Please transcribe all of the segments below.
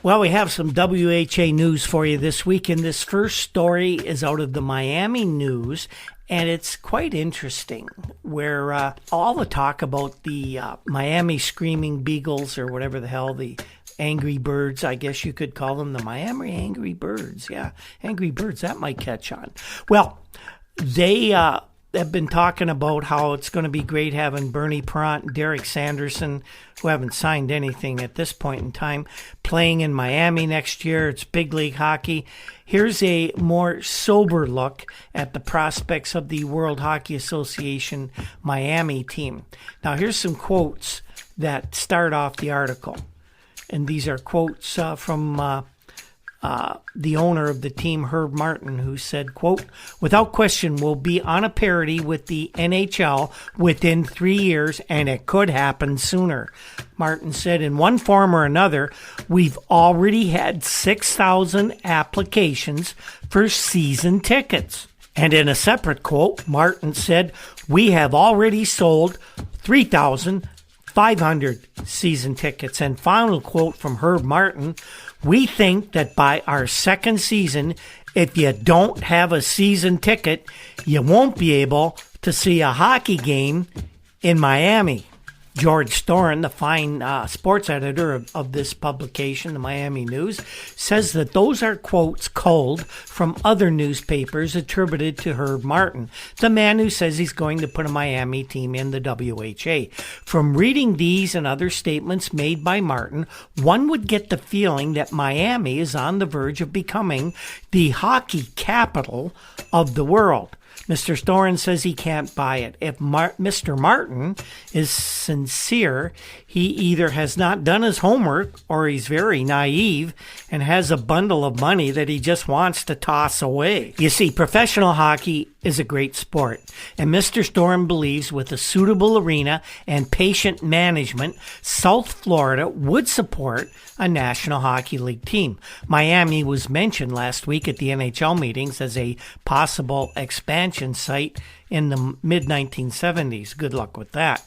Well, we have some WHA news for you this week, and this first story is out of the Miami News, and it's quite interesting, where all the talk about the Miami Screaming Beagles, or whatever the hell, the Angry Birds, I guess you could call them, the Miami Angry Birds. Yeah, Angry Birds, that might catch on. Well, they have been talking about how it's going to be great having Bernie Parent and Derek Sanderson, who haven't signed anything at this point in time, playing in Miami next year. It's big league hockey. Here's a more sober look at the prospects of the World Hockey Association Miami team. Now, here's some quotes that start off the article. And these are quotes from the owner of the team, Herb Martin, who said, quote, "Without question, we'll be on a parity with the NHL within 3 years, and it could happen sooner." Martin said, "In one form or another, we've already had 6,000 applications for season tickets." And in a separate quote, Martin said, "We have already sold 3,500 season tickets." And final quote from Herb Martin, "We think that by our second season, if you don't have a season ticket, you won't be able to see a hockey game in Miami." George Storen, the fine sports editor of this publication, the Miami News, says that those are quotes culled from other newspapers attributed to Herb Martin, the man who says he's going to put a Miami team in the WHA. From reading these and other statements made by Martin, one would get the feeling that Miami is on the verge of becoming the hockey capital of the world. Mr. Storen says he can't buy it. If Mr. Martin is sincere, he either has not done his homework or he's very naive and has a bundle of money that he just wants to toss away. You see, professional hockey is a great sport, and Mr. Storen believes with a suitable arena and patient management, South Florida would support a National Hockey League team. Miami was mentioned last week at the NHL meetings as a possible expansion site in the mid-1970s. Good luck with that.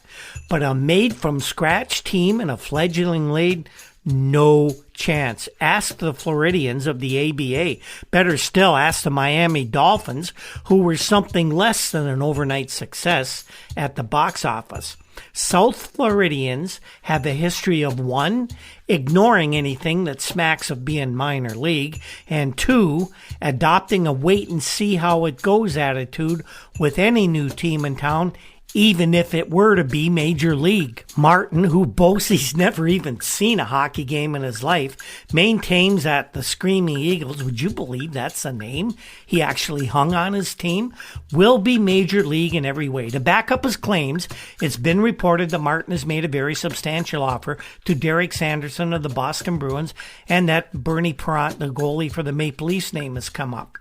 But a made-from-scratch team in a fledgling league, no chance. Ask the Floridians of the ABA. Better still, ask the Miami Dolphins, who were something less than an overnight success at the box office. South Floridians have a history of, 1, ignoring anything that smacks of being minor league, and 2, adopting a wait-and-see-how-it-goes attitude with any new team in town, even if it were to be Major League. Martin, who boasts he's never even seen a hockey game in his life, maintains that the Screaming Eagles, would you believe that's a name he actually hung on his team, will be Major League in every way. To back up his claims, it's been reported that Martin has made a very substantial offer to Derek Sanderson of the Boston Bruins, and that Bernie Parent, the goalie for the Maple Leafs, name has come up.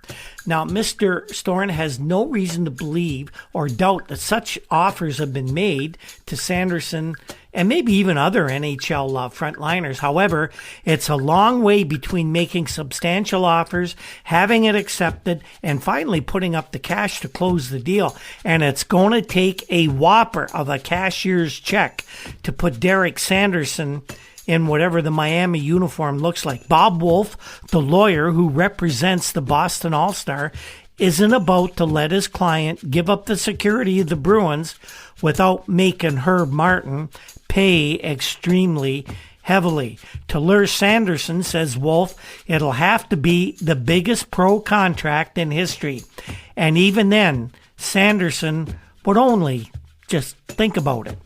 Now, Mr. Storn has no reason to believe or doubt that such offers have been made to Sanderson and maybe even other NHL frontliners. However, it's a long way between making substantial offers, having it accepted, and finally putting up the cash to close the deal. And it's going to take a whopper of a cashier's check to put Derek Sanderson in whatever the Miami uniform looks like. Bob Wolff, the lawyer who represents the Boston All-Star, isn't about to let his client give up the security of the Bruins without making Herb Martin pay extremely heavily. To lure Sanderson, says Wolff, it'll have to be the biggest pro contract in history. And even then, Sanderson would only just think about it.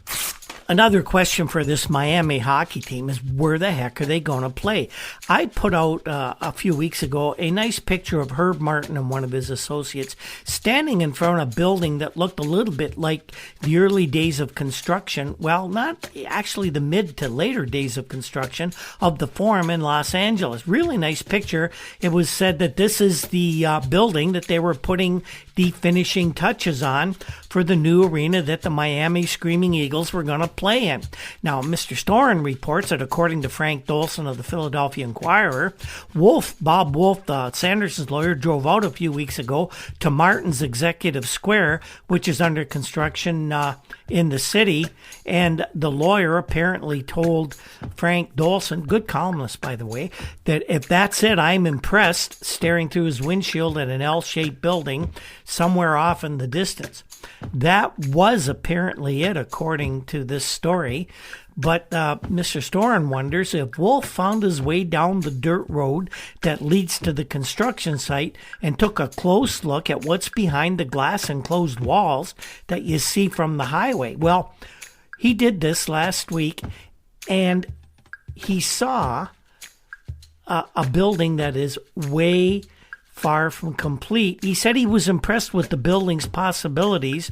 Another question for this Miami hockey team is, where the heck are they going to play? I put out a few weeks ago a nice picture of Herb Martin and one of his associates standing in front of a building that looked a little bit like the early days of construction. Well, not actually the mid to later days of construction of the Forum in Los Angeles. Really nice picture. It was said that this is the building that they were putting the finishing touches on for the new arena that the Miami Screaming Eagles were going to play in. Now, Mr. Storen reports that according to Frank Dolson of the Philadelphia Inquirer, Bob Wolff, Sanderson's lawyer, drove out a few weeks ago to Martin's Executive Square, which is under construction in the city, and the lawyer apparently told Frank Dolson, good columnist by the way, that if that's it, I'm impressed, staring through his windshield at an L-shaped building somewhere off in the distance. That was apparently it, according to this story. But Mr. Storen wonders if Wolff found his way down the dirt road that leads to the construction site and took a close look at what's behind the glass enclosed walls that you see from the highway. Well, he did this last week, and he saw a building that is way far from complete. He said he was impressed with the building's possibilities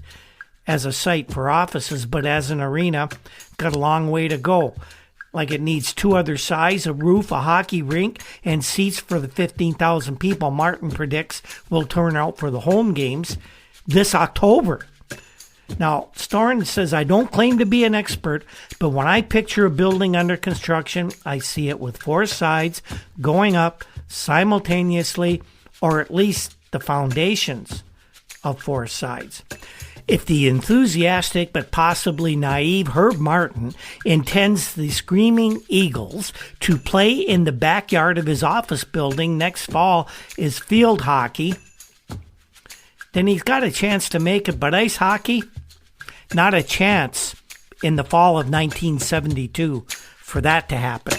as a site for offices, but as an arena, got a long way to go. Like it needs 2 other sides, a roof, a hockey rink, and seats for the 15,000 people Martin predicts will turn out for the home games this October. Now, Storn says, I don't claim to be an expert, but when I picture a building under construction, I see it with 4 sides going up simultaneously, or at least the foundations of 4 sides. If the enthusiastic but possibly naive Herb Martin intends the Screaming Eagles to play in the backyard of his office building next fall is field hockey, then he's got a chance to make it. But ice hockey, not a chance in the fall of 1972 for that to happen.